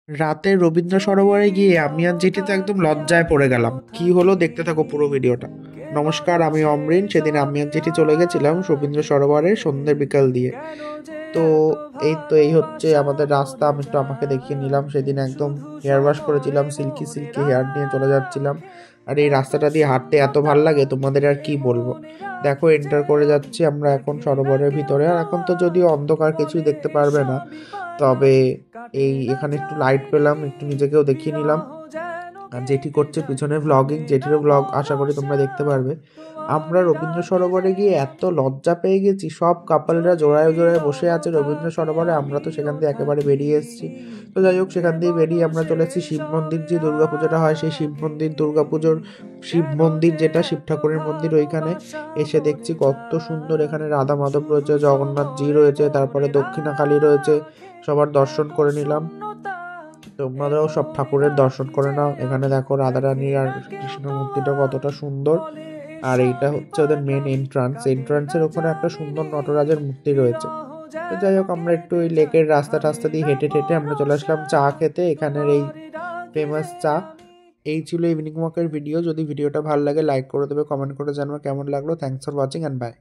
রাতে রবীন্দ্র সরোবরে গিয়ে আমি আর জেঠিতে একদম লজ্জায় পড়ে গেলাম। কি হলো দেখতে থাকো পুরো ভিডিওটা। নমস্কার, আমি অমরিন। সেদিন আমি আর জেঠি চলে গেছিলাম রবীন্দ্র সরোবরে সন্ধ্যে বিকাল দিয়ে। তো এই হচ্ছে আমাদের রাস্তা। আমি একটু আমাকে দেখিয়ে নিলাম। সেদিন একদম হেয়ার ওয়াশ করেছিলাম, সিল্কি সিল্কি হেয়ার নিয়ে চলে যাচ্ছিলাম। আর এই রাস্তাটা দিয়ে হাঁটতে এত ভাল লাগে, তোমাদের আর কি বলবো। দেখো, এন্টার করে যাচ্ছি আমরা এখন সরোবরের ভিতরে। আর এখন তো যদিও অন্ধকার, কিছুই দেখতে পারবে না, তবে এখানে একটু লাইট পেলাম, একটু নিজেকেও দেখিয়ে নিলাম। আর জেঠি করছে পিছনে ভ্লগিং, জেঠিরও ভ্লগ আশা করি তোমরা দেখতে পারবে। আমরা রবীন্দ্র সরোবরে গিয়ে এত লজ্জা পেয়ে গেছি, সব কাপলরা জোড়ায় জোড়ায় বসে আছে রবীন্দ্র সরোবরে। আমরা তো সেখান দিয়ে একেবারে বেরিয়ে এসেছি। তো যাই হোক, সেখান দিয়ে বেরিয়ে আমরা চলে এসেছি শিব মন্দির। যে দুর্গাপুজোটা হয় সেই শিব মন্দির, দুর্গাপুজোর শিব মন্দির, যেটা শিব ঠাকুরের মন্দির, ওইখানে এসে দেখছি কত সুন্দর। এখানে রাধা মাধব রয়েছে, জগন্নাথজি রয়েছে, তারপরে দক্ষিণা কালী রয়েছে। সবার দর্শন করে নিলাম। তোমরাও সব ঠাকুরের দর্শন করে নাও। এখানে দেখো রাধারানী আর কৃষ্ণ মূর্তিটা কতটা সুন্দর। আর এইটা হচ্ছে ওদের মেন এন্ট্রান্স। এন্ট্রান্সের ওখানে একটা সুন্দর নটরাজের মূর্তি রয়েছে। তো যাই হোক, আমরা একটু ওই লেকের রাস্তা টাস্তা দিয়ে হেঁটে হেঁটে আমরা চলে আসলাম চা খেতে, এখানের এই ফেমাস চা। এই ছিল ইভিনিং ওয়াকের ভিডিও। যদি ভিডিওটা ভালো লাগে লাইক করে দেবে, কমেন্ট করে জানাবে কেমন লাগলো। Thanks for watching and by.